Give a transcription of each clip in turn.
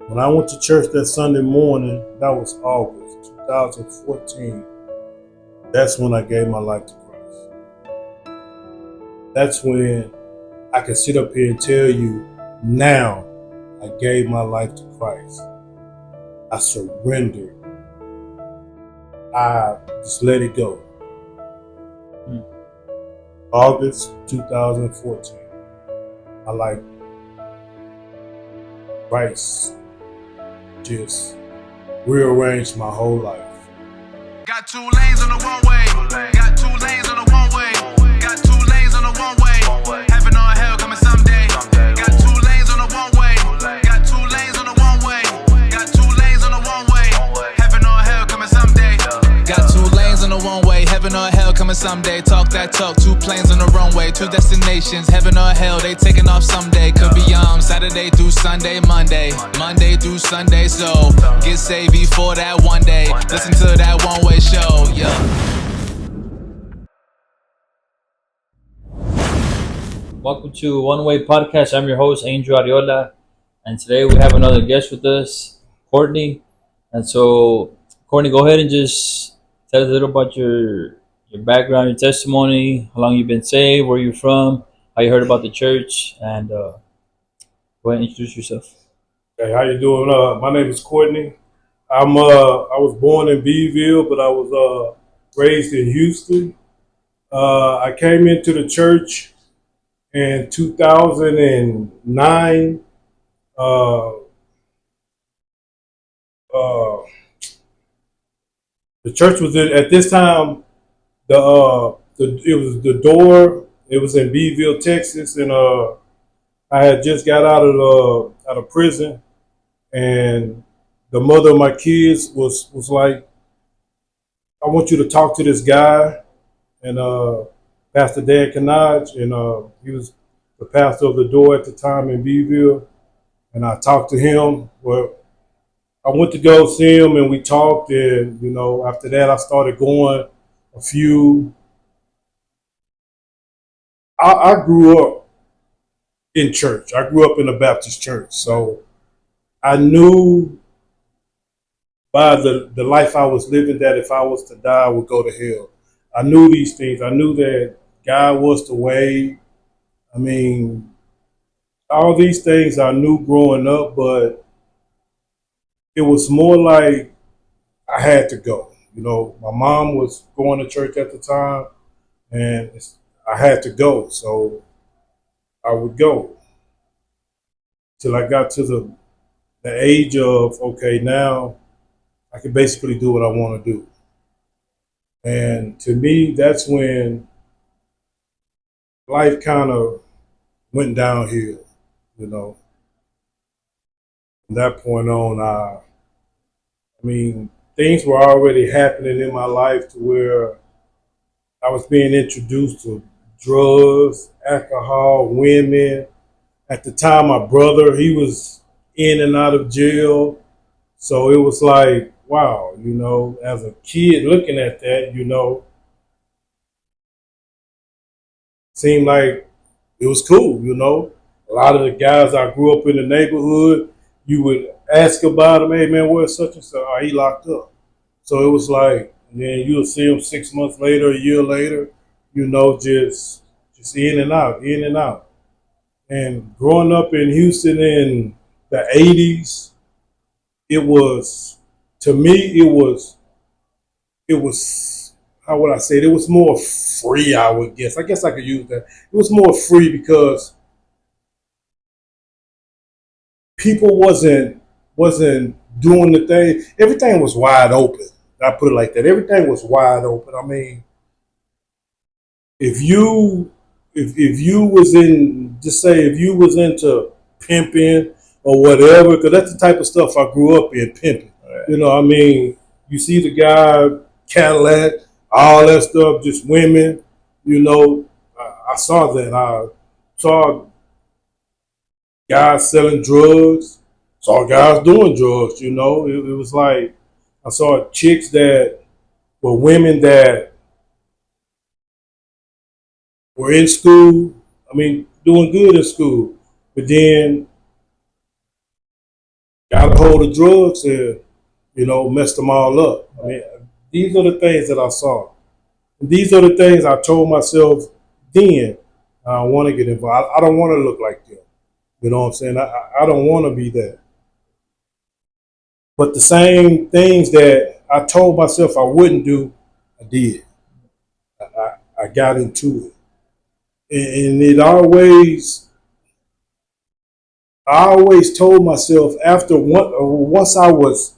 When I went to church that Sunday morning, that was August 2014, that's when I gave my life to Christ. That's when I can sit up here and tell you, now I gave my life to Christ. I surrendered. I just let it go. August 2014. I like Christ just rearranged my whole life. Got 2 lanes on the one way. Got 2 lanes on the one way. Got 2 lanes on the one way. Heaven or hell coming someday. Got 2 lanes on the one way. Got 2 lanes on the one way. Got 2 lanes on the one way. Heaven or hell coming someday. Got 2 lanes on the one way. Heaven or hell coming someday. Talk that talk. 2 planes on the runway. 2 destinations. Heaven or hell. They taking off someday. Could be Saturday through Sunday, Monday through Sunday. So get saved before that one day. Listen to that one way show. Yeah. Welcome to One Way Podcast. I'm your host, Angel Ariola, and today we have another guest with us, Courtney. And so, Courtney, go ahead and just tell us a little about your background, your testimony, how long you've been saved, where you're from, how you heard about the church, and go ahead and introduce yourself. Hey, how you doing? My name is Courtney. I was born in Beeville, but I was raised in Houston. I came into the church in 2009. The church was at this time. It was the door. It was in Beeville, Texas, and I had just got out of prison, and the mother of my kids was like, I want you to talk to this guy, and Pastor Dan Kanaj, and he was the pastor of the door at the time in Beeville, and I talked to him. Well, I went to go see him, and we talked, and after that I started going a few. I grew up in church. I grew up in a Baptist church, so I knew by the life I was living that if I was to die, I would go to hell. I knew these things. I knew that God was the way. I mean, all these things I knew growing up, but it was more like I had to go. My mom was going to church at the time, and I had to go. So I would go till I got to the age of, okay, now I can basically do what I want to do. And to me, that's when life kind of went downhill, From that point on, I mean, things were already happening in my life to where I was being introduced to drugs, alcohol, women. At the time, my brother, he was in and out of jail. So it was like, wow, as a kid looking at that, seemed like it was cool, A lot of the guys I grew up in the neighborhood, you would ask about him, hey man, where's such and such? Oh, he locked up. So it was like, and then you would see him 6 months later, a year later, just in and out, in and out. And growing up in Houston in the 80s, it was, to me, it was, how would I say it? It was more free, I would guess. I guess I could use that. It was more free because people wasn't doing the thing. Everything was wide open. I put it like that. Everything was wide open. I mean, if you was in, just say if you was into pimping or whatever, because that's the type of stuff I grew up in, pimping. Right. You see the guy, Cadillac, all that stuff, just women, I saw that. I saw guys selling drugs, saw guys doing drugs, It was like I saw chicks that were women that were in school, doing good in school. But then got a hold of drugs and, messed them all up. I mean, these are the things that I saw. These are the things I told myself then. I don't want to get involved. I don't want to look like them. You know what I'm saying? I don't want to be that. But the same things that I told myself I wouldn't do, I did. I got into it. And I always told myself once I was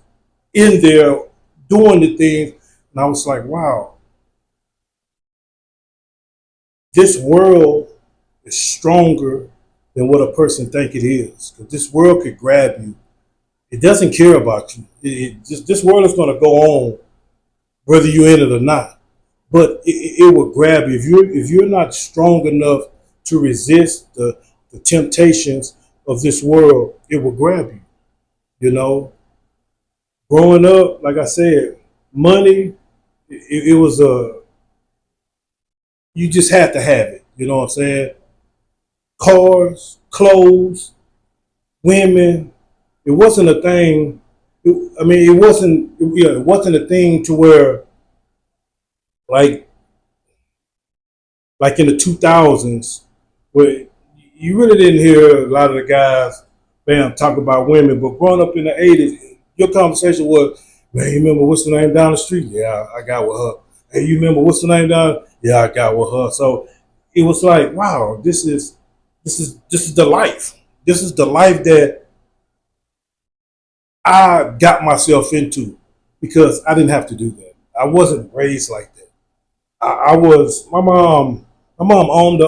in there doing the things, and I was like, wow, this world is stronger than what a person think it is. Because this world could grab you. It doesn't care about you. This world is going to go on whether you're in it or not. But it will grab you if you're not strong enough to resist the temptations of this world. It will grab you. You know, growing up, like I said, money. It was you just had to have it. You know what I'm saying? Cars, clothes, women. It wasn't a thing. I mean, it wasn't. Yeah, it wasn't a thing to where like in the 2000s, where you really didn't hear a lot of the guys, bam, talk about women. But growing up in the 80s, your conversation was, man, you remember what's the name down the street? Yeah, I got with her. Hey, you remember what's the name down? Yeah, I got with her. So it was like, wow, this is the life. This is the life that I got myself into because I didn't have to do that. I wasn't raised like that. I was my mom owned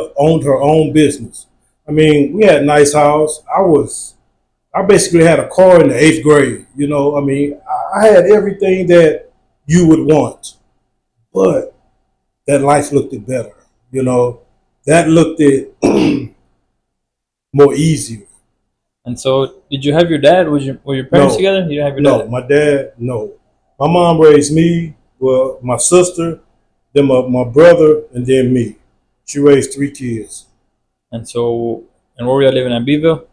her own business. I mean, we had a nice house. I basically had a car in the 8th grade. I mean, I had everything that you would want, but that life looked it better. You know, that looked it more easier. And so, did you have your dad? Were your parents No, together? You didn't have your no, dad. my dad, no. My mom raised me, well, my sister, then my brother, and then me. She raised 3 kids. And so, and where were you living in Beeville?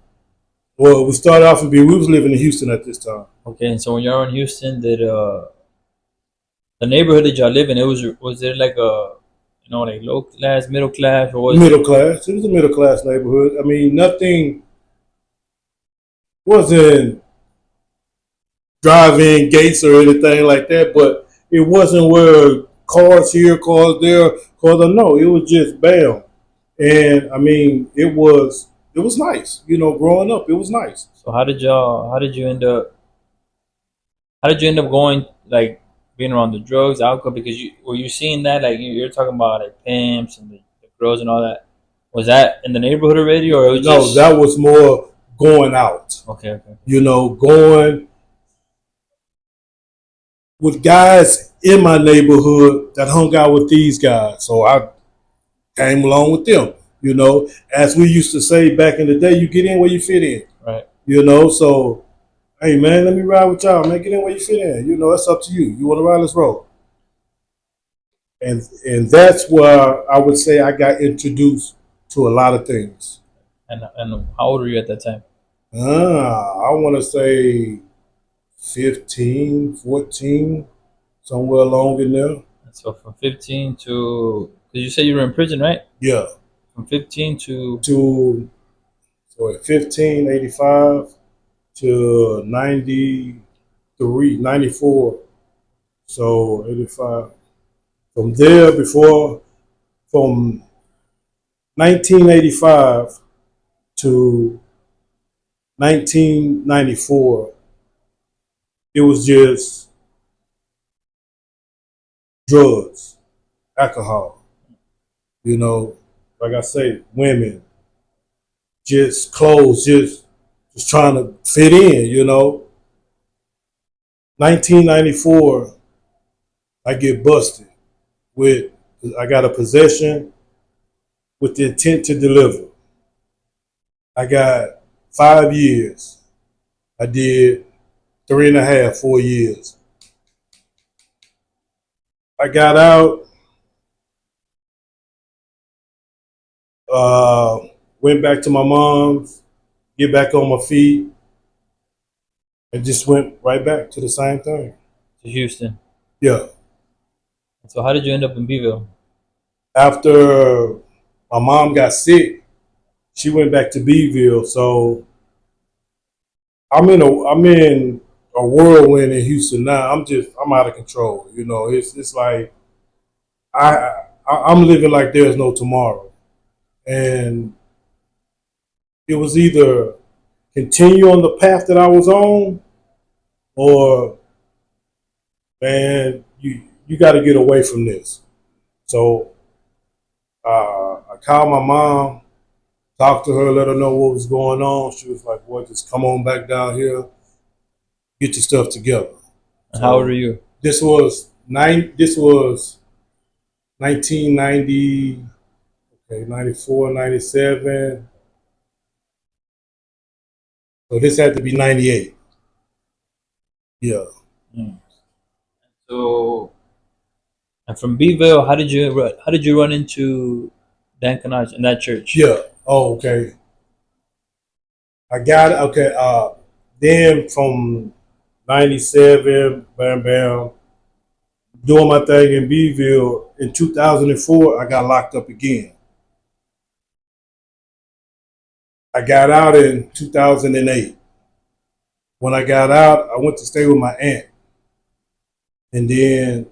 Well, we started off we was living in Houston at this time. Okay, and so when you were in Houston, did the neighborhood that y'all live in, was there like a like low class, middle class, or was Middle it? class. It was a middle class neighborhood. I mean, nothing wasn't drive-in gates or anything like that, but it wasn't where cars here, cars there, cars there. No, it was just bam. And I mean, it was nice. Growing up, it was nice. So how did you end up going like being around the drugs, alcohol? Because were you seeing that like you're talking about like pimps and the girls and all that? Was that in the neighborhood already, or it was No, just that was more going out. okay? Okay. Going with guys in my neighborhood that hung out with these guys. So I came along with them. As we used to say back in the day, you get in where you fit in. Right. So hey man, let me ride with y'all, man. Get in where you fit in. It's up to you. You want to ride? Let's roll. And that's where I would say I got introduced to a lot of things. And how old were you at that time? I want to say 15, 14, somewhere along in there. And so from 15 to, because you said you were in prison, right? Yeah. From 15 to So at 15, 85 to 93, 94. So 85. From there, from 1985 to 1994, it was just drugs, alcohol, like I say, women, just clothes, just trying to fit in. 1994, I get busted with, I got a possession with the intent to deliver. I got 5 years. I did 3.5, 4 years. I got out, uh, went back to my mom's, get back on my feet. and just went right back to the same thing. To Houston. Yeah. So how did you end up in Beeville? After my mom got sick, she went back to Beeville. So I'm in a whirlwind in Houston now. I'm out of control. You know, it's like I'm living like there's no tomorrow, and it was either continue on the path that I was on, or man, you got to get away from this. So I called my mom, talked to her, let her know what was going on. She was like, "Boy, just come on back down here, get your stuff together." And how old So are you? this was 1990, okay, 94, 97. So this had to be 98. Yeah. Mm. So, and from Beeville, how did you run into Dan Canage in that church? Yeah. Oh, okay. I got it. Okay. Then from 97, bam, bam, doing my thing in Beeville. In 2004, I got locked up again. I got out in 2008. When I got out, I went to stay with my aunt. And then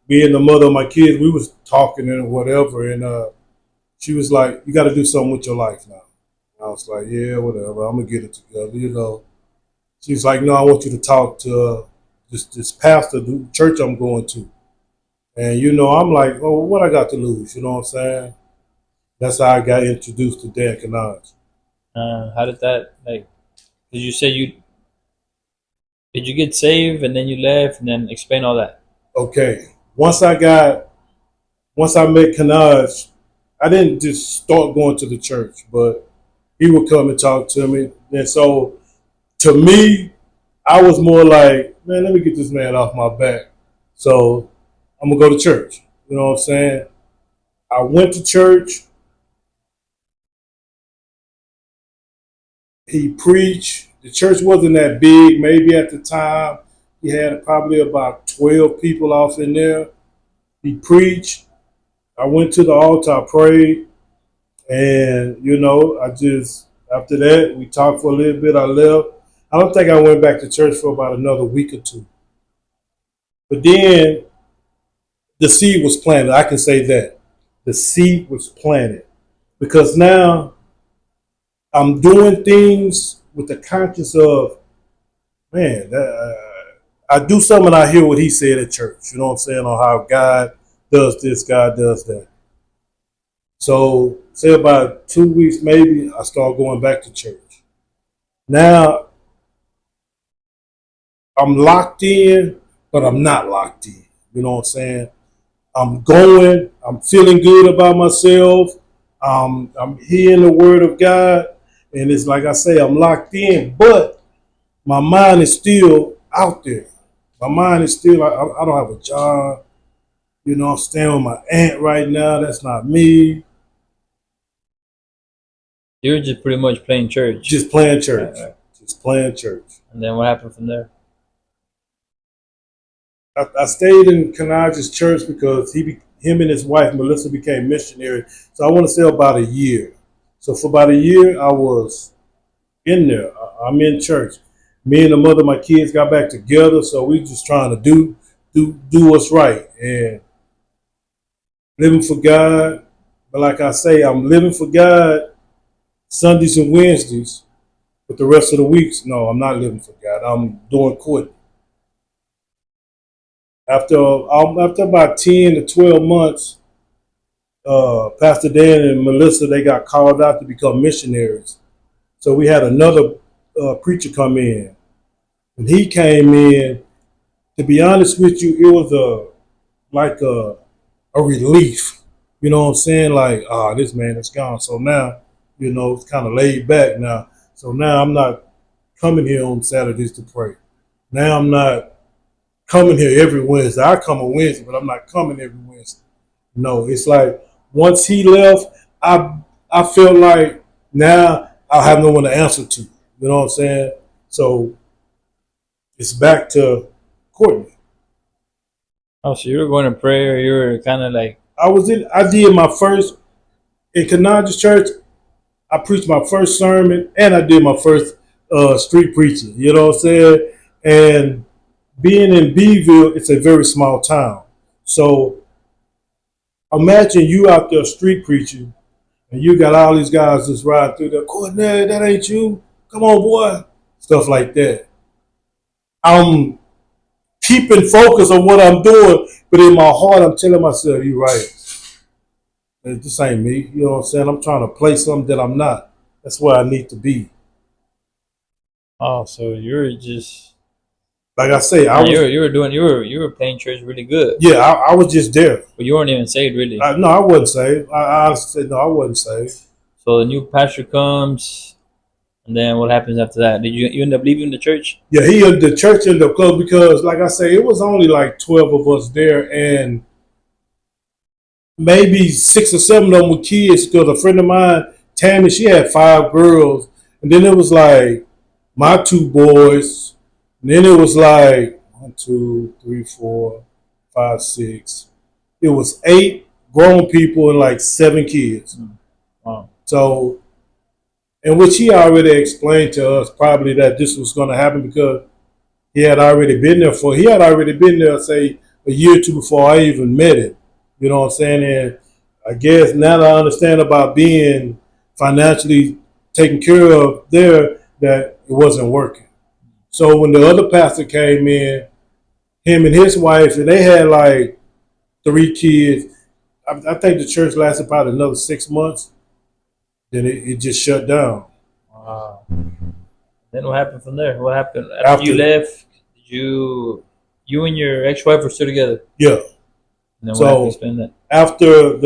being the mother of my kids, we was talking and whatever. And she was like, "You got to do something with your life now." I was like, "Yeah, whatever. I'm gonna get it together, you know." She's like, "No, I want you to talk to this pastor, the church I'm going to." And you know, I'm like, "Oh, what I got to lose?" You know what I'm saying? That's how I got introduced to Dan Canage. How did that like? Did you say did you get saved and then you left and then explain all that? Okay, once I met Canage, I didn't just start going to the church, but he would come and talk to me. And so to me, I was more like, man, let me get this man off my back. So I'm gonna go to church. You know what I'm saying? I went to church. He preached. The church wasn't that big. Maybe at the time, he had probably about 12 people off in there. He preached. I went to the altar, I prayed, and you know, I just after that we talked for a little bit. I left. I don't think I went back to church for about another week or two. But then the seed was planted. I can say that the seed was planted because now I'm doing things with the conscience of, man, I do something. I hear what he said at church. You know what I'm saying, on how God does this, God does that. So say about 2 weeks, maybe I start going back to church. Now I'm locked in, but I'm not locked in. You know what I'm saying? I'm going. I'm feeling good about myself. I'm hearing the word of God, and it's like I say, I'm locked in, but my mind is still out there. My mind is still. I don't have a job. You know, I'm staying with my aunt right now. That's not me. You were just pretty much playing church. Just playing church. Right. Just playing church. And then what happened from there? I stayed in Canage's church because him and his wife Melissa became missionaries. So I want to say about a year. So for about a year, I was in there. I'm in church. Me and the mother of my kids got back together, so we just trying to do what's right and living for God. But like I say, I'm living for God Sundays and Wednesdays, but the rest of the weeks, no, I'm not living for God. I'm doing Courtney. After about 10 to 12 months, Pastor Dan and Melissa, they got called out to become missionaries. So we had another preacher come in. When he came in, to be honest with you, it was like a relief. You know what I'm saying? Like, this man is gone. So now, you know, it's kind of laid back now. So now I'm not coming here on Saturdays to pray. Now I'm not coming here every Wednesday. I come on Wednesday, but I'm not coming every Wednesday. No, it's like once he left, I felt like now I have no one to answer to. You know what I'm saying? So it's back to Courtney. Oh, so you were going to prayer. You were kind of like, I did my first in Canada's church. I preached my first sermon and I did my first street preaching. You know what I'm saying? And being in Beeville, it's a very small town. So imagine you out there street preaching and you got all these guys just riding through there. Courtney, that ain't you. Come on, boy. Stuff like that. I'm keeping focus on what I'm doing, but in my heart, I'm telling myself, you're right. This ain't me. You know what I'm saying? I'm trying to play something that I'm not. That's where I need to be. oh, so you were just, Like I say, you were playing church really good, yeah, I was just there. but you weren't even saved really. No, I wasn't saved. I honestly said, no, I wasn't saved. So the new pastor comes, and then what happens after that? Did you end up leaving the church? Yeah, the church ended up closed because, like I say, it was only like 12 of us there, and maybe 6 or 7 of them were kids. Because a friend of mine, Tammy, she had 5 girls, and then it was like my 2 boys, and then it was like 1, 2, 3, 4, 5, 6. It was 8 grown people and like 7 kids. Wow. So, in which he already explained to us probably that this was going to happen because he had already been there, say, a year or 2 before I even met him. You know what I'm saying? And I guess now that I understand about being financially taken care of there, that it wasn't working. So when the other pastor came in, him and his wife, and they had like 3 kids. I think the church lasted about another 6 months. Then it just shut down. Wow. Then what happened from there? What happened after you left? Did you and your ex-wife were still together? Yeah. And then So, what happened? Explain that. After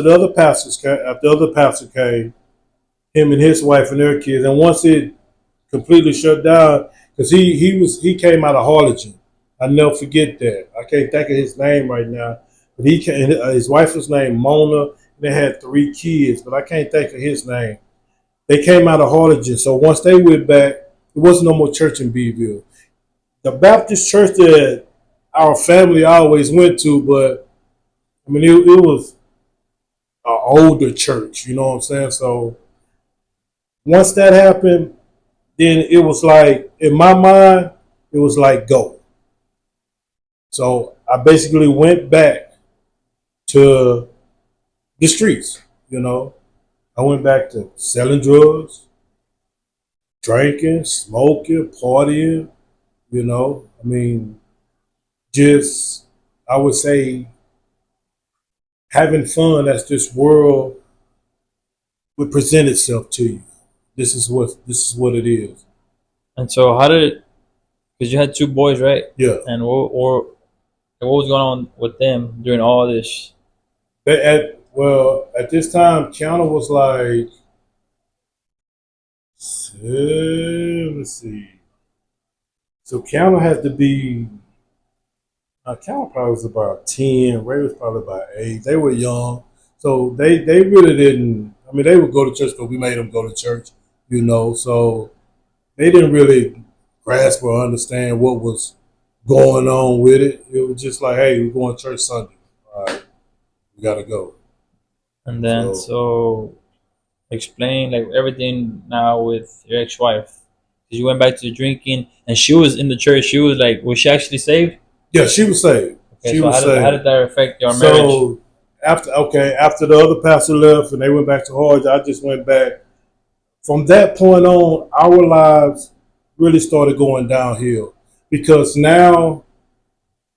the other pastor came, him and his wife and their kids, and once it completely shut down, because he came out of Harlingen. I never forget that. I can't think of his name right now, but his wife was named Mona. And they had 3 kids, but I can't think of his name. They came out of Harlingen, so once they went back, there wasn't no more church in Beeville. The Baptist church that our family always went to, but I mean it was an older church, you know what I'm saying? So once that happened, then it was like, in my mind, it was like go. So I basically went back to the streets, you know. I went back to selling drugs, drinking, smoking, partying, you know. I mean, just, I would say, having fun as this world would present itself to you. This is what it is. And so how did it? Because you had 2 boys, right? Yeah. And what was going on with them during all this? At this time, Kiana was like, let's see. So Kiana had to be, Kiana probably was about 10. Ray was probably about 8. They were young. So they really didn't, I mean, they would go to church because we made them go to church, you know. So they didn't really grasp or understand what was going on with it. It was just like, hey, we're going to church Sunday. All right, we got to go. And then so explain like everything now with your ex-wife. Because you went back to the drinking, and she was in the church. She was like, was she actually saved? Yeah, she was saved. Okay, she so was saved. How did that affect your marriage? So after the other pastor left and they went back to Harlingen, I just went back. From that point on, our lives really started going downhill because now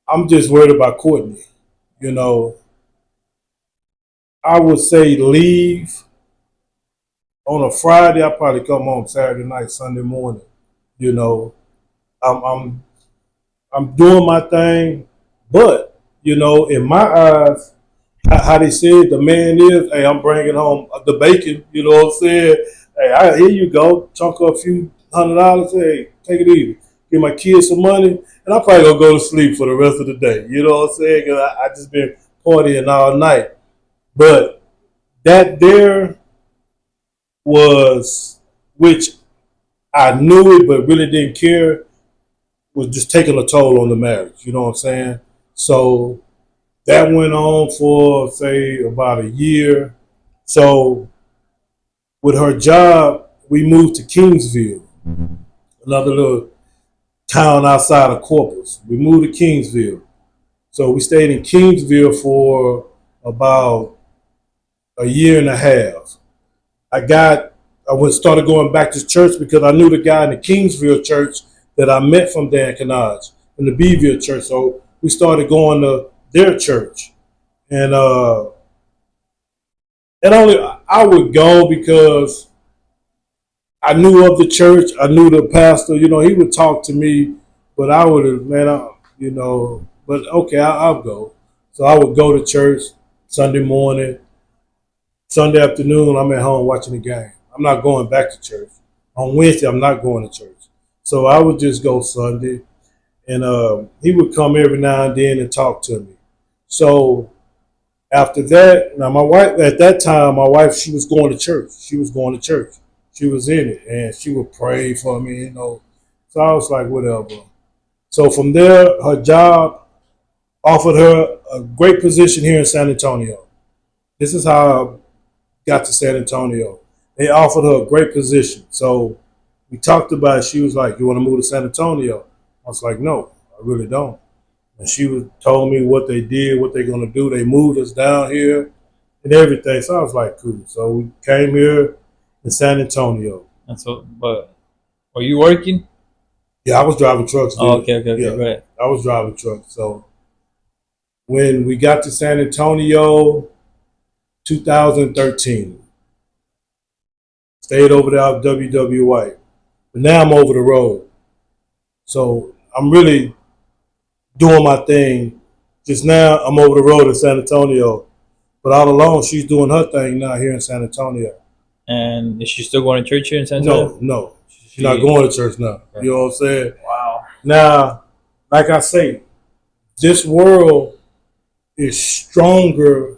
I'm just worried about Courtney. You know, I would say leave on a Friday. I probably come home Saturday night, Sunday morning. You know, I'm doing my thing, but you know, in my eyes, how they said the man is, hey, I'm bringing home the bacon. You know what I'm saying? Hey, here you go, chunk of a few $100. Hey, take it easy. Give my kids some money, and I'm probably gonna go to sleep for the rest of the day. You know what I'm saying? Because I just been partying all night. But that there was, which I knew it, but really didn't care. was just taking a toll on the marriage. You know what I'm saying? So that went on for say about a year. So with her job, we moved to Kingsville, another little town outside of Corpus. We moved to Kingsville. So we stayed in Kingsville for about a year and a half. I went started going back to church because I knew the guy in the Kingsville church that I met from Dan Canage in the Beeville church. So we started going to their church. And only I would go because I knew of the church. I knew the pastor. You know, he would talk to me, but I would have, but okay, I'll go. So I would go to church Sunday morning, Sunday afternoon. I'm at home watching the game. I'm not going back to church. On Wednesday, I'm not going to church. So I would just go Sunday, and he would come every now and then and talk to me. So after that, now my wife at that time, she was going to church. She was going to church. She was in it, and she would pray for me, you know. So I was like, whatever. So from there, her job offered her a great position here in San Antonio. This is how I got to San Antonio. They offered her a great position. So we talked about it. She was like, you want to move to San Antonio? I was like, no, I really don't. And she told me what they did, what they're going to do. They moved us down here and everything. So I was like, cool. So we came here in San Antonio. And so, but were you working? Yeah, I was driving trucks. Dude. Oh, okay, Yeah, go ahead. I was driving trucks. So when we got to San Antonio, 2013, stayed over there at WWY. But now I'm over the road. So I'm really doing my thing. Just now I'm over the road in San Antonio. But all along, she's doing her thing now here in San Antonio. And is she still going to church here in San Antonio? No. She's not going to church now. Okay. You know what I'm saying? Wow. Now, like I say, this world is stronger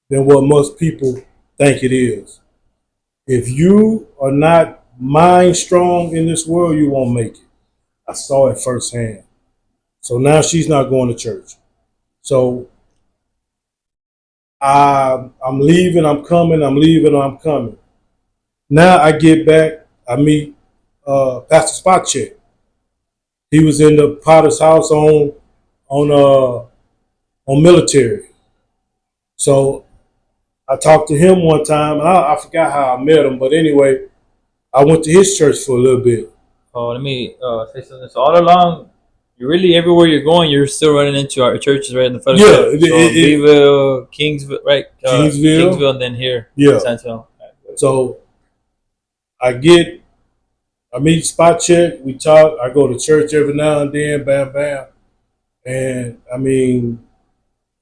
than what most people think it is. If you are not mind strong in this world, you won't make it. I saw it firsthand. So now she's not going to church. So I'm leaving, I'm coming, I'm leaving, I'm coming. Now I get back, I meet Pastor Spotcheck. He was in the Potter's house on military. So I talked to him one time, and I forgot how I met him, but anyway, I went to his church for a little bit. Oh, let me say something. So all along, you really everywhere you're going, you're still running into our churches right in the front. Yeah, so Beeville, Kingsville, right? Kingsville, and then here, yeah. San Antonio. So I meet Spotcheck, we talk. I go to church every now and then, bam, bam, and I mean,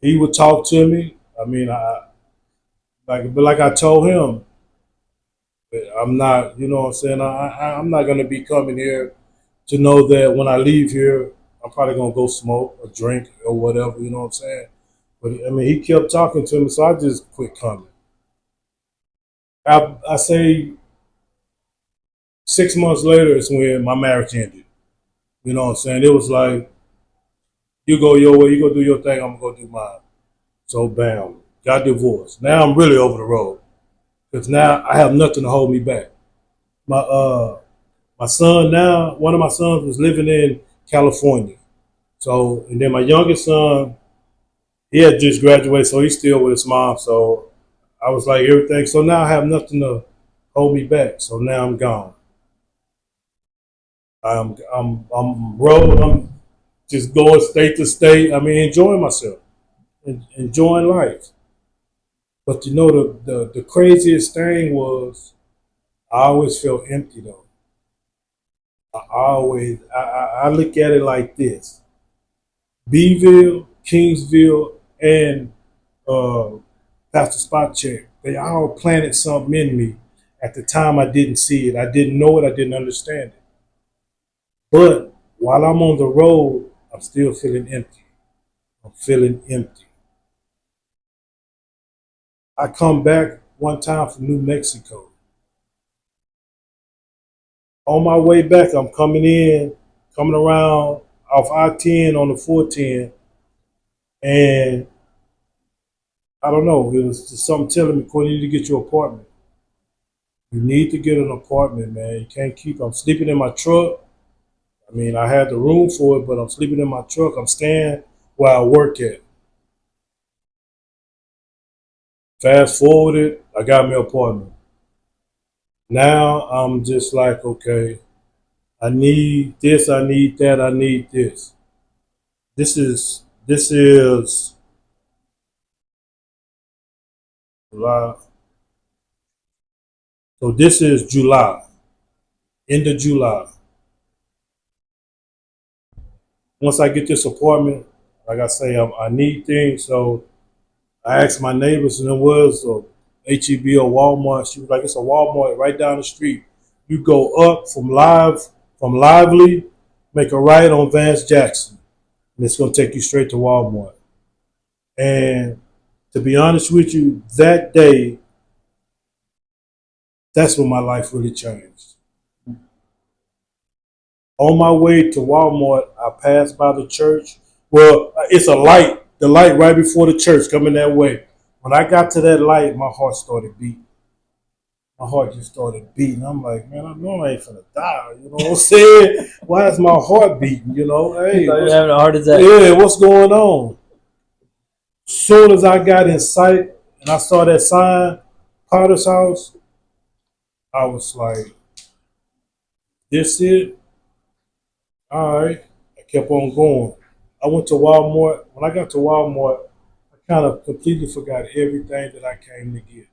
he would talk to me. I mean, like I told him, I'm not, you know what I'm saying? I'm not going to be coming here to know that when I leave here, I'm probably going to go smoke or drink or whatever, you know what I'm saying? But I mean, he kept talking to me, so I just quit coming. I say 6 months later is when my marriage ended. You know what I'm saying? It was like, you go your way, you go do your thing, I'm going to go do mine. So bam, got divorced. Now I'm really over the road. Because now I have nothing to hold me back. My son now, one of my sons was living in California. So, and then my youngest son, he had just graduated, so he's still with his mom. So I was like everything. So now I have nothing to hold me back. So now I'm gone. I'm rolling. I'm just going state to state. I mean, enjoying myself, enjoying life. But you know, the craziest thing was I always felt empty though. I look at it like this. Beeville, Kingsville, and Pastor Spotcheck, they all planted something in me. At the time I didn't see it. I didn't know it, I didn't understand it. But while I'm on the road, I'm still feeling empty. I'm feeling empty. I come back one time from New Mexico. On my way back, I'm coming coming around off I-10 on the 410, and I don't know, it was just something telling me, Courtney, you need to get your apartment. You need to get an apartment, man. You can't keep, I'm sleeping in my truck. I mean, I had the room for it, but I'm sleeping in my truck. I'm staying where I work at. Fast forwarded, I got me an apartment. Now I'm just like, okay, I need this, I need that, I need this. This is July. So this is July, end of July. Once I get this apartment, like I say, I need things. So I asked my neighbors, and it was a HEB or Walmart. She was like, it's a Walmart right down the street. You go up from Lively, make a right on Vance Jackson, and it's gonna take you straight to Walmart. And to be honest with you, that day, that's when my life really changed. On my way to Walmart, I passed by the church. Well, it's a light, the light right before the church coming that way. When I got to that light, my heart started beating. My heart just started beating. I'm like, man, I know I ain't finna die. You know what I'm saying? Why is my heart beating? You know, hey, You're having a heart attack. yeah, what's going on? Soon as I got in sight and I saw that sign, Potter's house, I was like, this it? All right. I kept on going. I went to Walmart. When I got to Walmart, I kind of completely forgot everything that I came to get.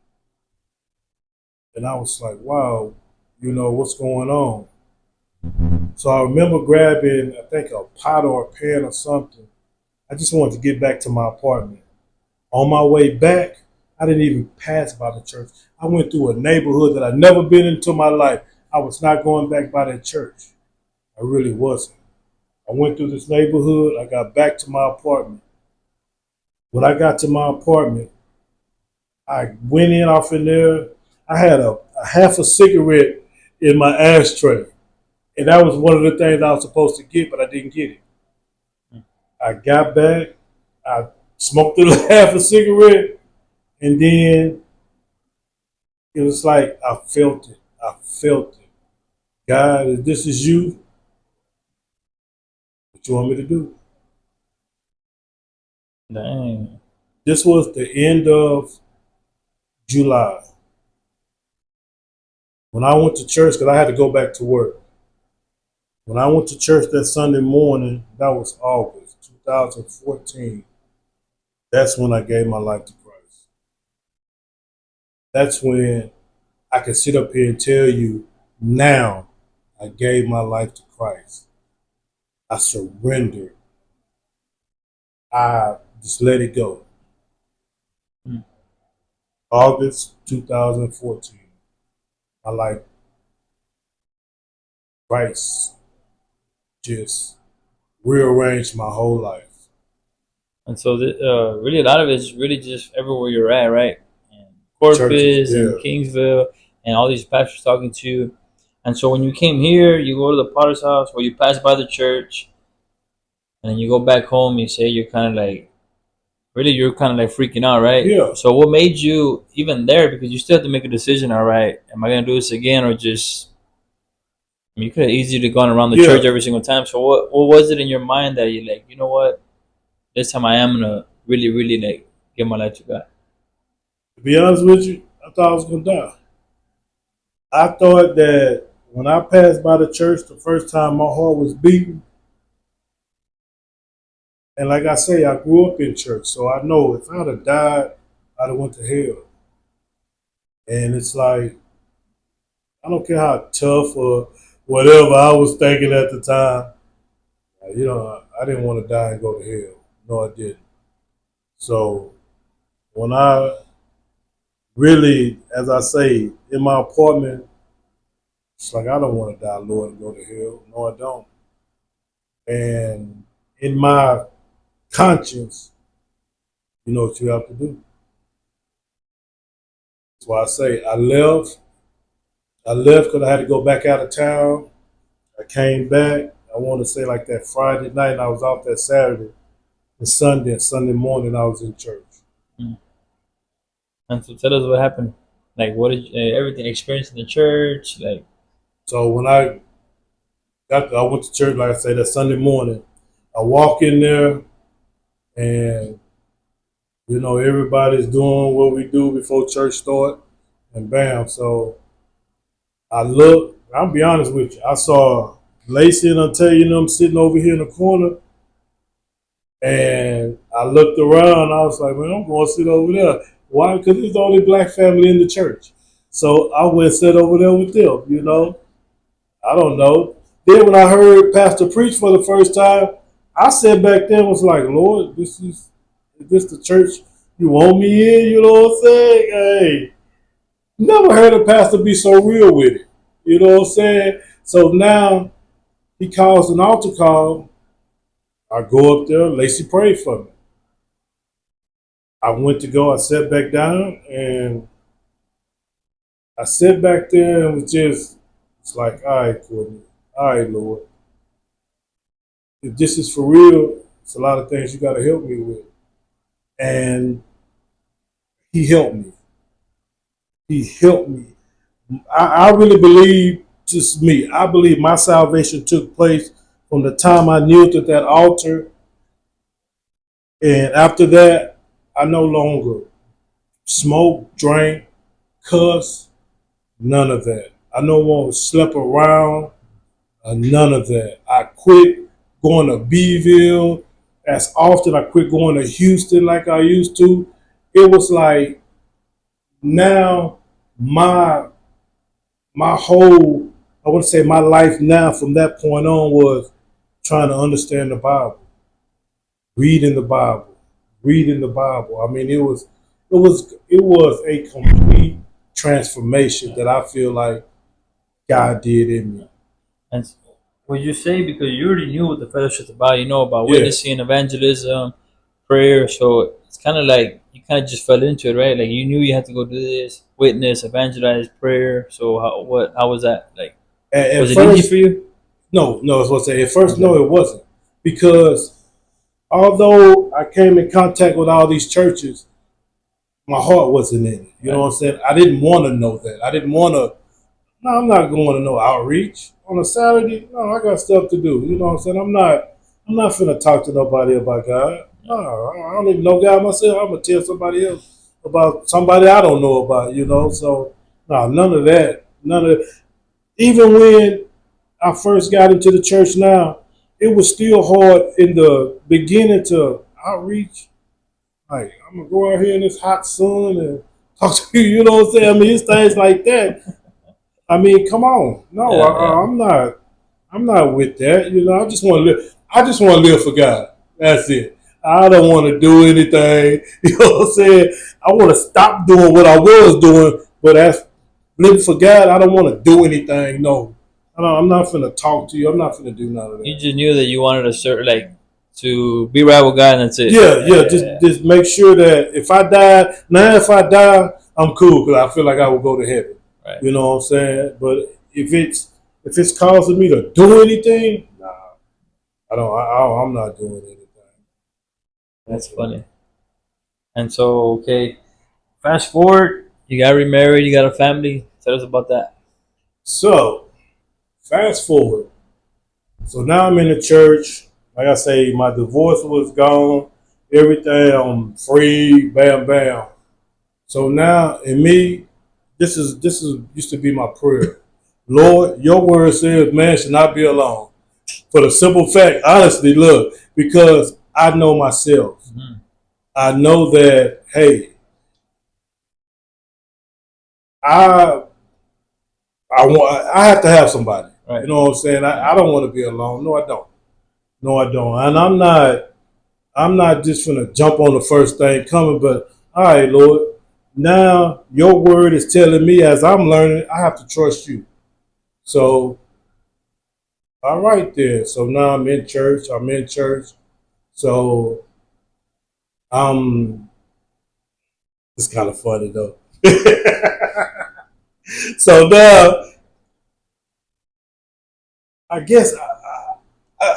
And I was like, wow, you know, what's going on? So I remember grabbing, I think, a pot or a pan or something. I just wanted to get back to my apartment. On my way back, I didn't even pass by the church. I went through a neighborhood that I'd never been into in my life. I was not going back by that church. I really wasn't. I went through this neighborhood. I got back to my apartment. When I got to my apartment, I went in off in there. I had a half a cigarette in my ashtray. And that was one of the things I was supposed to get, but I didn't get it. I got back. I smoked a half a cigarette. And then it was like I felt it. I felt it. God, if this is you, what you want me to do? Dang. This was the end of July. When I went to church, because I had to go back to work. When I went to church that Sunday morning, that was August 2014. That's when I gave my life to Christ. That's when I can sit up here and tell you, now I gave my life to Christ. I surrendered. I just let it go. August 2014. My life, Christ just rearranged my whole life. And so, really, a lot of it is really just everywhere you're at, right? And Corpus Churches, yeah. and Kingsville, and all these pastors talking to you. And so, when you came here, you go to the Potter's house, or you pass by the church, and then you go back home. You say you're kind of like, really, you're kind of like freaking out, right? Yeah. So, what made you even there? Because you still have to make a decision. All right, am I gonna do this again, or just? I mean, you could have easily gone around the church every single time. So, what was it in your mind that you like? You know what? This time I am gonna really, really like give my life to God. To be honest with you, I thought I was gonna die. I thought that when I passed by the church the first time, my heart was beating. And like I say, I grew up in church, so I know if I'd have died, I'd have went to hell. And it's like, I don't care how tough or whatever I was thinking at the time. You know, I didn't want to die and go to hell. No, I didn't. So when I really, as I say, in my apartment, it's like, I don't want to die, Lord, and go to hell. No, I don't. And in my conscience, you know what you have to do. That's why I say I left. I left because I had to go back out of town. I came back. I want to say like that Friday night, and I was out that Saturday and Sunday morning I was in church. Mm. And so tell us what happened. Like, what did everything experienced in the church? Like, So when I went to church, like I say, that Sunday morning, I walk in there and everybody's doing what we do before church start, and bam. So I look. I'll be honest with you. I saw Lacey and them sitting over here in the corner, and I looked around. I was like, man, I'm going to sit over there. Why? Because it's the only black family in the church. So I went and sat over there with them. I don't know. Then when I heard Pastor preach for the first time, I sat back there and was like, Lord, is this the church you want me in? You know what I'm saying? Hey, never heard a pastor be so real with it. You know what I'm saying? So now he calls an altar call. I go up there. Lacey prayed for me. I went to go. I sat back down and I sat back there and it's like, all right, Courtney. All right, Lord. If this is for real, it's a lot of things you got to help me with. And he helped me. He helped me. I really believe, just me, I believe my salvation took place from the time I kneeled at that altar. And after that, I no longer smoke, drank, cuss, none of that. I no longer slept around, none of that. I quit going to Beeville as often. I quit going to Houston like I used to. It was like now my whole, I would say my life now from that point on was trying to understand the Bible, reading the Bible, reading the Bible. I mean, it was a complete transformation that I feel like God did in me. and would you say, because you already knew what the fellowship's about, about Yeah. witnessing, evangelism, prayer, so it's kind of like you kind of just fell into it, right? Like you knew you had to go do this, witness, evangelize, prayer. So how was that? Like, was it easy for you? No, I was going to say, at first, no, it wasn't. Because although I came in contact with all these churches, my heart wasn't in it. You know what I'm saying? I didn't want to know that. I didn't want to, no, I'm not going to no outreach. On a Saturday, no, I got stuff to do. You know what I'm saying? I'm not finna talk to nobody about God. No, I don't even know God myself. I'm going to tell somebody else about somebody I don't know about, So, no, none of that. None of that. Even when I first got into the church now, it was still hard in the beginning to outreach. Like, I'm going to go out here in this hot sun and talk to you, you know what I'm saying? I mean, it's things like that. I mean, come on. No, Yeah. I'm not with that. I just want to live. I just want to live for God. That's it. I don't want to do anything. You know what I'm saying? I want to stop doing what I was doing, but as living for God, I don't want to do anything. No, I'm not finna talk to you. I'm not finna do none of You that. just knew that you wanted to serve, like to be right with God, and that's it. Yeah. Just make sure that if I die, I'm cool because I feel like I will go to heaven. Right. You know what I'm saying? But if it's causing me to do anything, nah, I don't. I'm not doing anything. That's funny. And so, okay, fast forward, you got remarried, you got a family. Tell us about that. So fast forward. So now I'm in the church. Like I say, my divorce was gone. Everything, I'm free. Bam, bam. So now, in me, this is used to be my prayer. Lord, your word says man should not be alone. For the simple fact, honestly, look, because I know myself. Mm-hmm. I know that, hey, I I have to have somebody. Right. You know what I'm saying? I don't want to be alone. No, I don't. No, I don't. And I'm not just gonna jump on the first thing coming, but all right, Lord, now your word is telling me as I'm learning, I have to trust you. So all right there. So now I'm in church. So it's kind of funny though. So now I guess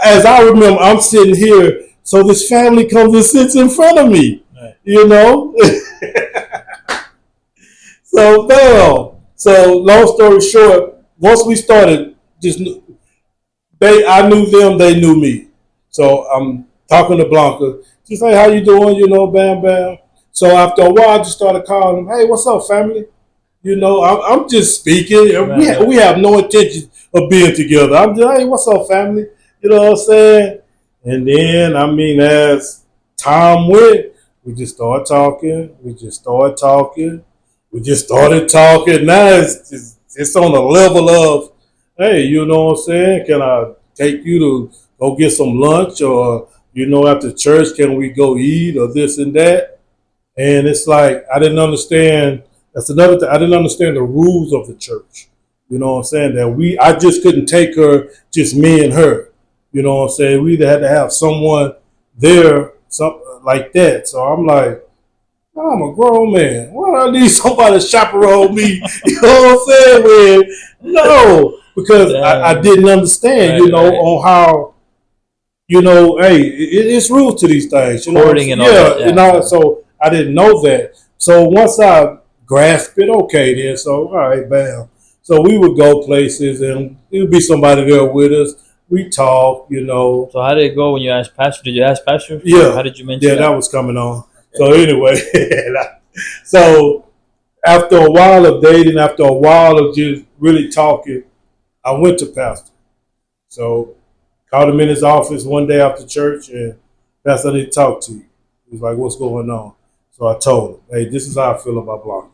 as I remember, I'm sitting here, so this family comes and sits in front of me, Right. you know. So bam. So long story short, once we started, just I knew them, they knew me. So I'm talking to Blanca. She's like, "How you doing?" You know, bam, bam. So after a while, I just started calling them. Hey, what's up, family? You know, I'm just speaking. Right. We have no intention of being together. I'm just, hey, what's up, family? You know what I'm saying? And then, I mean, as time went, we just started talking. We just started talking. We just started talking. Now it's on the level of, hey, you know what I'm saying? Can I take you to go get some lunch, or you know, after church, can we go eat, or this and that? And it's like I didn't understand. That's another thing. I didn't understand the rules of the church. You know what I'm saying? That I just couldn't take her, just me and her. You know what I'm saying? We either had to have someone there, something like that. So I'm like, I'm a grown man. Why do I need somebody to chaperone me? You know what I'm saying? Man, no, because I didn't understand. Right, You know, right. on how, you know, hey, it's rules to these things. You know, Courting and all yeah, that, yeah. you know. So I didn't know that. So once I grasped it, okay, then. So all right, bam. So we would go places, and there would be somebody there with us. We talk, you know. So how did it go when you asked Pastor? Did you ask Pastor? Yeah, How did you mention yeah, that? that was coming on. So anyway, so after a while of dating, after a while of just really talking, I went to Pastor. So called him in his office one day after church, and Pastor, I need to talk to you. He was like, "What's going on?" So I told him, "Hey, this is how I feel about Blanca."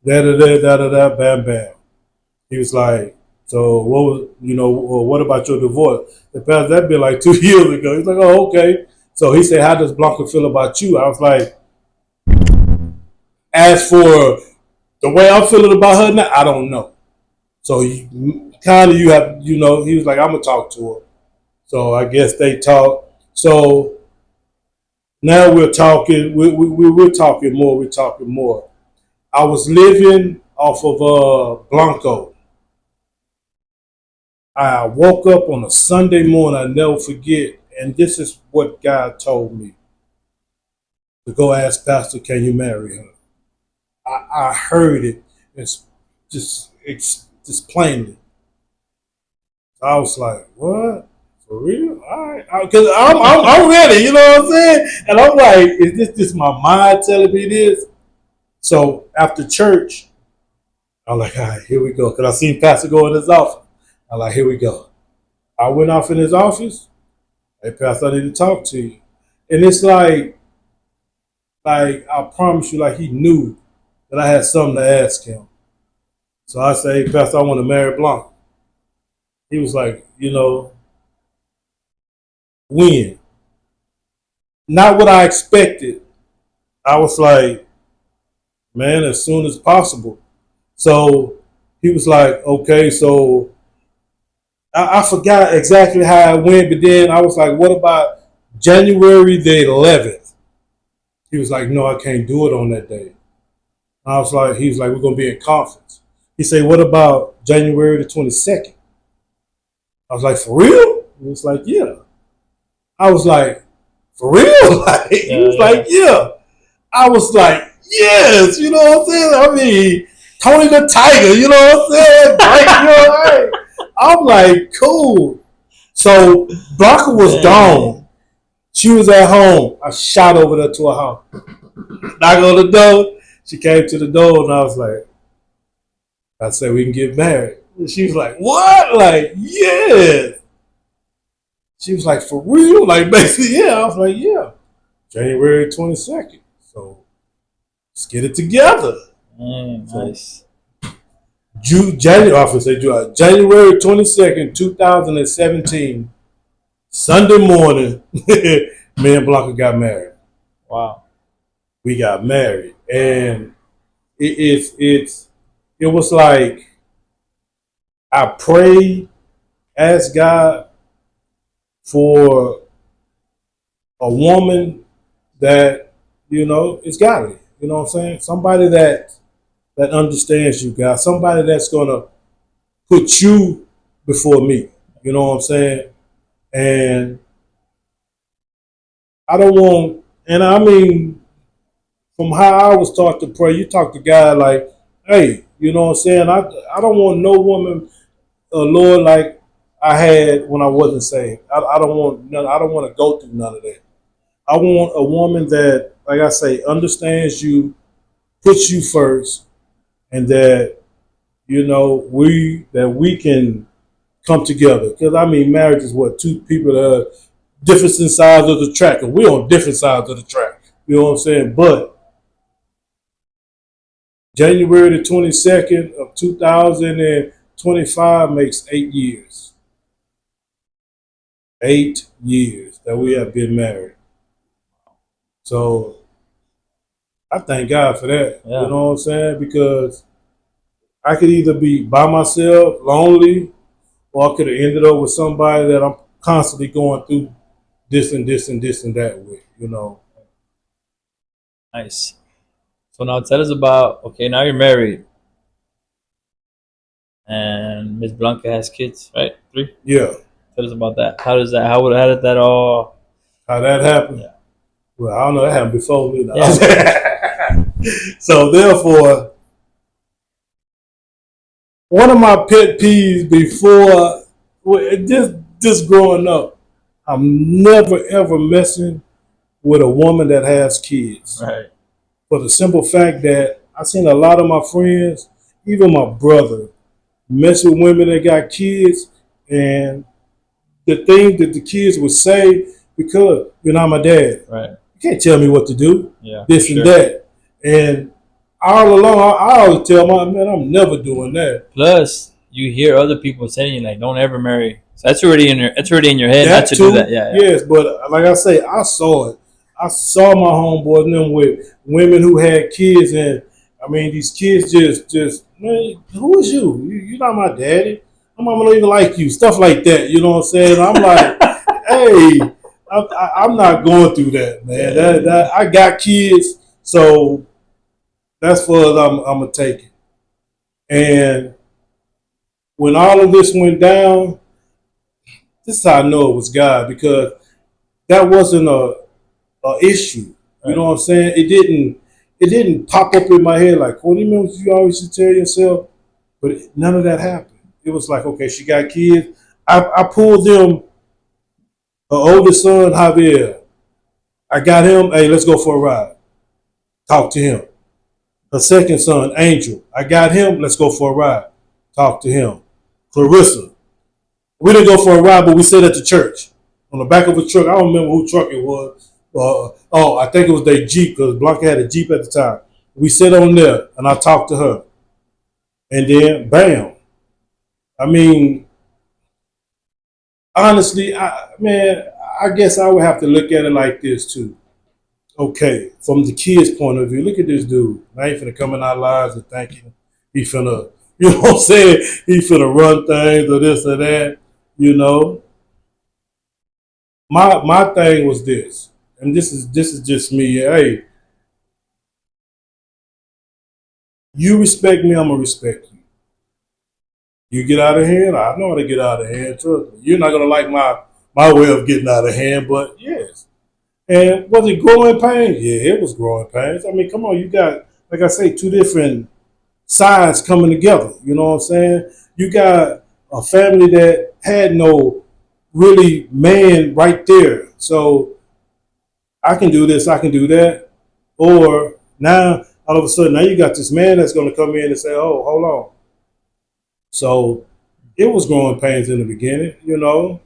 Da da da da da da, bam bam. He was like, "So what was, you know? Well, what about your divorce?" The Pastor, that'd been like 2 years ago. He's like, "Oh, okay." So he said, "How does Blanca feel about you?" I was like, "As for the way I'm feeling about her now, I don't know." So kind of you have, you know, he was like, "I'm gonna talk to her." So I guess they talked. So now we're talking. We're talking more. We're talking more. I was living off of Blanco. I woke up on a Sunday morning. I never forget. And this is what God told me to go ask Pastor, "Can you marry her?" I heard it. It's just plainly. I was like, "What? For real? All right." Because I'm ready, you know what I'm saying? And I'm like, is this just my mind telling me this? So after church, I'm like, all right, here we go. Because I seen Pastor go in his office. I'm like, here we go. I went off in his office. Hey, Pastor, I need to talk to you. And it's like I promise you, like he knew that I had something to ask him. So I say, "Hey, Pastor, I want to marry Blanca." He was like, you know, when? Not what I expected. I was like, man, as soon as possible. So he was like, okay, so I forgot exactly how it went, but then I was like, what about January the 11th? He was like, no, I can't do it on that day. I was like, he was like, we're going to be in conference. He said, what about January the 22nd? I was like, for real? He was like, yeah. I was like, for real? Like, he was like, yeah. I was like, yes, you know what I'm saying? I mean, Tony the Tiger, you know what I'm saying? Right, you know, right. I'm like, cool. So Blanca was gone. She was at home. I shot over there to her house. Knock on the door. She came to the door, and I was like, I said, we can get married. And she was like, what? Like, yes. She was like, for real? Like, basically, yeah. I was like, yeah. January 22nd. So let's get it together. Nice. January 22nd, 2017, Sunday morning, me and Blanca got married. Wow. We got married. And it was like I prayed, asked God for a woman that, you know, is godly. You know what I'm saying? Somebody that understands you, God. Somebody that's gonna put you before me. You know what I'm saying? And I don't want, and I mean, from how I was taught to pray, you talk to God like, hey, you know what I'm saying? I don't want no woman, Lord, like I had when I wasn't saved. I don't want none, I don't want to go through none of that. I want a woman that, like I say, understands you, puts you first, and that we can come together. Because I mean, marriage is what, two people that are different sides of the track, and we're on different sides of the track. You know what I'm saying? But January the 22nd of 2025 makes 8 years. 8 years that we have been married. So I thank God for that. Yeah. You know what I'm saying? Because I could either be by myself, lonely, or I could have ended up with somebody that I'm constantly going through this and this and this and that with, Nice. So now tell us about, okay, now you're married and Miss Blanca has kids, right? 3? Yeah. Tell us about that. How did that all? How that happened? Yeah. Well, I don't know. That happened before me now. Yeah. So therefore, one of my pet peeves before, just growing up, I'm never ever messing with a woman that has kids. Right. For the simple fact that I've seen a lot of my friends, even my brother, mess with women that got kids, and the thing that the kids would say, because you're not my dad, Right. you can't tell me what to do, Yeah. this and that. And all along, I always tell my man, I'm never doing that. Plus, you hear other people saying like, "Don't ever marry." So that's already in your head That not to too, do that. Yeah. yes, but like I say, I saw it. I saw my homeboys and them with women who had kids, and I mean, these kids just man, who is you? You're not my daddy. My mama don't even like you. Stuff like that. You know what I'm saying? I'm like, hey, I'm not going through that, man. That I got kids, so that's for us. I'm gonna take it. And when all of this went down, this is how I know it was God, because that wasn't a issue. You know what I'm saying? It didn't pop up in my head like, what do you mean you always should tell yourself? But none of that happened. It was like, okay, she got kids. I pulled them, her oldest son, Javier. I got him, hey, let's go for a ride. Talk to him. Her second son, Angel. I got him, let's go for a ride. Talk to him. Clarissa. We didn't go for a ride, but we sat at the church on the back of a truck. I don't remember whose truck it was. I think it was their Jeep, because Blanca had a Jeep at the time. We sat on there, and I talked to her. And then, bam. I mean, honestly, I guess I would have to look at it like this, too. Okay, from the kid's point of view, look at this dude. I ain't finna come in our lives and thinking he finna, you know what I'm saying? He finna run things or this or that, you know. My thing was this, and this is just me. Hey, you respect me, I'm gonna respect you. You get out of hand, I know how to get out of hand. Trust me. You're not gonna like my way of getting out of hand, but yes. And was it growing pains? Yeah, it was growing pains. I mean, come on, you got, like I say, two different sides coming together. You know what I'm saying? You got a family that had no really man right there. So I can do this, I can do that. Or now, all of a sudden, now you got this man that's going to come in and say, oh, hold on. So it was growing pains in the beginning, you know.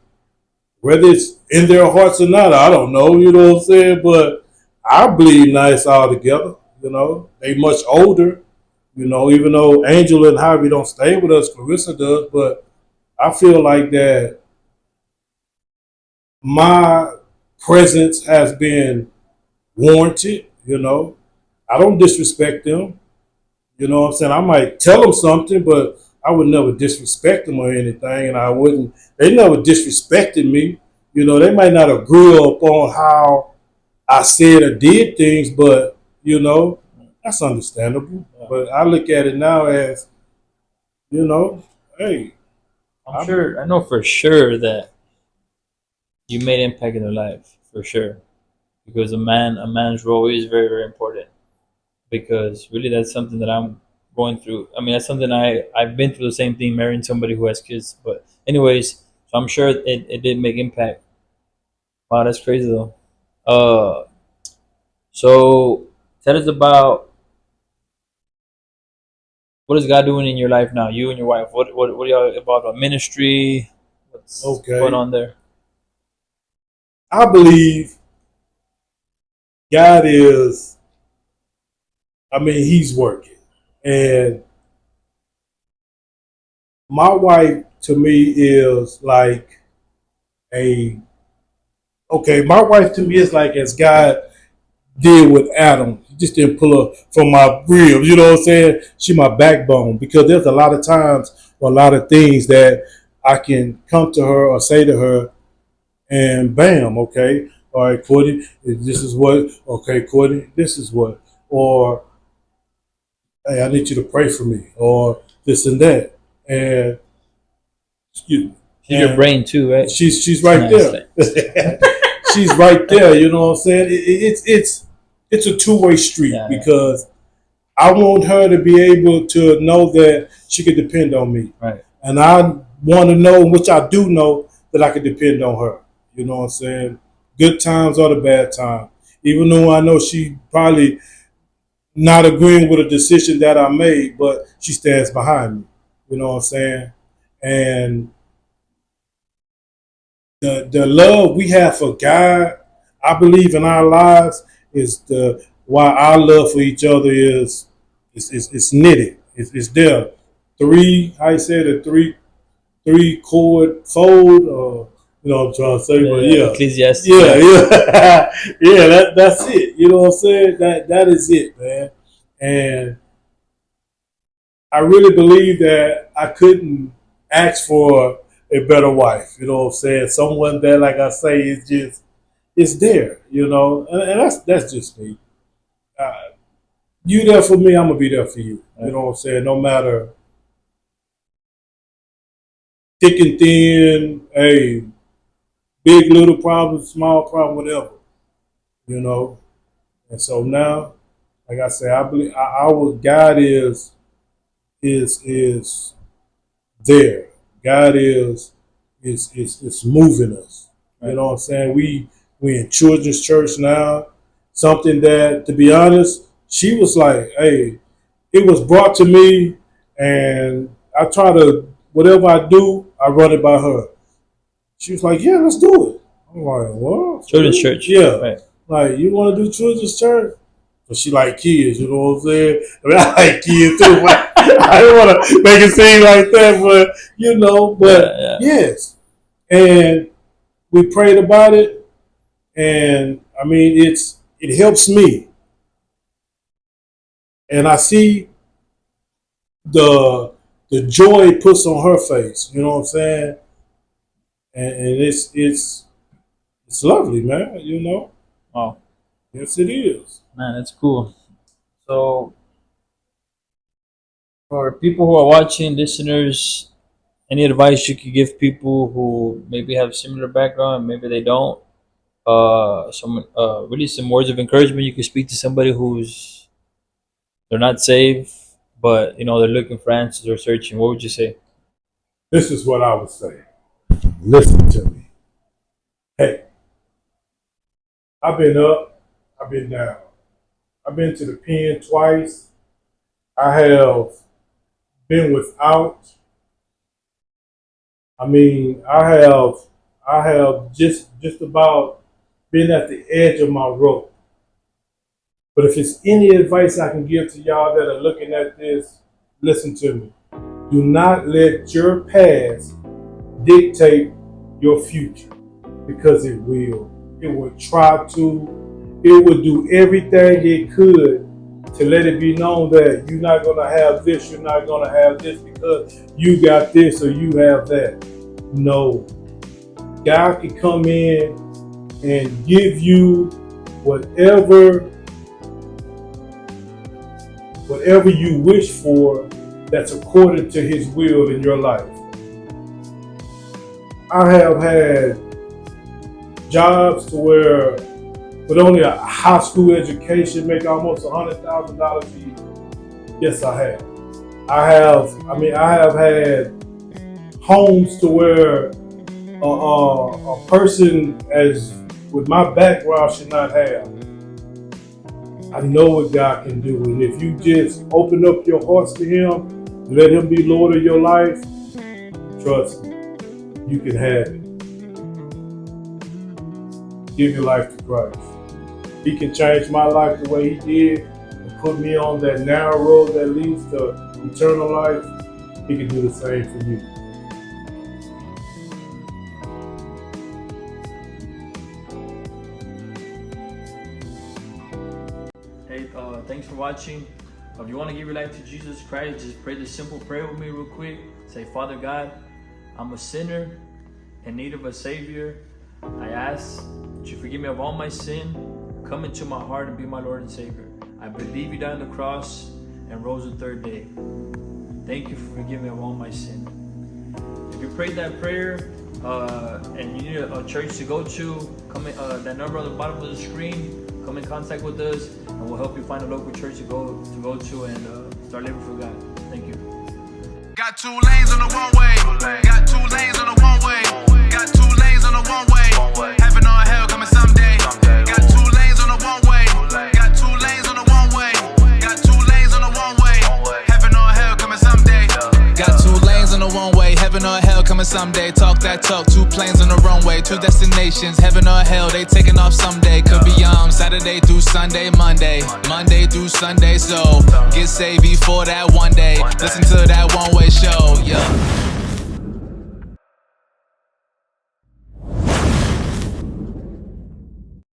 Whether it's in their hearts or not, I don't know, you know what I'm saying? But I bleed nice all together, you know. They much older, you know, even though Angel and Harvey don't stay with us, Clarissa does, but I feel like that my presence has been warranted, you know. I don't disrespect them, you know what I'm saying? I might tell them something, but I would never disrespect them or anything, and they never disrespected me. You know, they might not agree upon how I said or did things, but, you know, that's understandable. But I look at it now as, you know, hey. I know for sure that you made impact in their life for sure. Because a man's role is very, very important. Because really, that's something that I'm going through. I mean, that's something I've been through the same thing, marrying somebody who has kids. But anyways, so I'm sure it did make impact. Wow, that's crazy though. Uh, so tell us about what is God doing in your life now? You and your wife. What are y'all about ministry? What's going Okay. on there? I believe God is, I mean, He's working. And my wife to me is like a, okay, my wife to me is like as God did with Adam. He just didn't pull her from my ribs, you know what I'm saying? She my backbone because there's a lot of times or a lot of things that I can come to her or say to her and bam, okay, all right, Courtney, this is what, okay, Courtney, this is what, or hey, I need you to pray for me, or this and that, and excuse me, She's your brain too, right? she's right Nice. there, she's right there. You know what I'm saying? It's a two-way street Yeah, yeah. because I want her to be able to know that she can depend on me, Right. and I want to know, which I do know, that I can depend on her. You know what I'm saying? Good times or the bad time. Even though I know she probably not agreeing with a decision that I made, but she stands behind me. You know what I'm saying? And the love we have for God, I believe in our lives is the why our love for each other is knitted. It's there. Three, how you say the three chord fold, or you know what I'm trying to say, but yeah. Ecclesiastes. Yeah, yeah, yeah. That's it. You know what I'm saying? That is it, man. And I really believe that I couldn't ask for a better wife. You know what I'm saying? Someone that, like I say, is just it's there. You know, and that's just me. Uh, you there for me, I'm gonna be there for you. You know what I'm saying? No matter thick and thin, hey, big little problem, small problem, whatever. You know. And so now, like I say, I believe our God is there. God is moving us. You know what I'm saying? We in children's church now. Something that, to be honest, she was like, hey, it was brought to me, and I try to whatever I do, I run it by her. She was like, yeah, let's do it. I'm like, what? Children's church. Yeah. Right. Like, you want to do children's church? But she like kids, you know what I'm saying? I mean, I like kids too, but I don't want to make it seem like that, but you know, but Yeah. yes. And we prayed about it, and I mean, it helps me, and I see the joy it puts on her face. You know what I'm saying? And it's lovely, man. You know? Wow. Yes, it is. Man, that's cool. So for people who are watching, listeners, any advice you could give people who maybe have similar background, maybe they don't? Really some words of encouragement you could speak to somebody who's they're not saved, but they're looking for answers or searching. What would you say? This is what I would say. Listen to me. Hey, I've been up, I've been down. I've been to the pen twice. I have been without. I mean, I have just about been at the edge of my rope. But if it's any advice I can give to y'all that are looking at this, listen to me. Do not let your past dictate your future, because it will. It will try to. It will do everything it could to let it be known that you're not going to have this, you're not going to have this because you got this or you have that. No. God can come in and give you whatever you wish for that's according to his will in your life. I have had jobs to where, with only a high school education, make almost $100,000 a year? Yes, I have. I have had homes to where a person as with my background should not have. I know what God can do, and if you just open up your hearts to Him, let Him be Lord of your life, trust me, you can have it. Give your life to Christ. He can change my life the way He did and put me on that narrow road that leads to eternal life. He can do the same for you. Hey, thanks for watching. If you want to give your life to Jesus Christ, just pray this simple prayer with me real quick. Say, Father God, I'm a sinner in need of a Savior. I ask that you forgive me of all my sin. Come into my heart and be my Lord and Savior. I believe you died on the cross and rose the third day. Thank you for forgiving me of all my sin. If you prayed that prayer and you need a church to go to, come in, that number on the bottom of the screen. Come in contact with us, and we'll help you find a local church to go to and start living for God. Thank you. Got 2 lanes on the one way. Got 2 lanes on the one way. Got 2 lanes on the one way. Heaven or hell coming someday. Got 2 lanes on the one way. Got 2 lanes on the one way. Got 2 lanes on the one way. Heaven or hell coming someday. Got 2 lanes on the one way. Heaven or hell coming someday. Talk that talk. 2 planes on the runway. 2 destinations. Heaven or hell. They taking off someday. Could be Saturday through Sunday, Monday through Sunday. So get saved before that one day. Listen to that one way show. Yeah.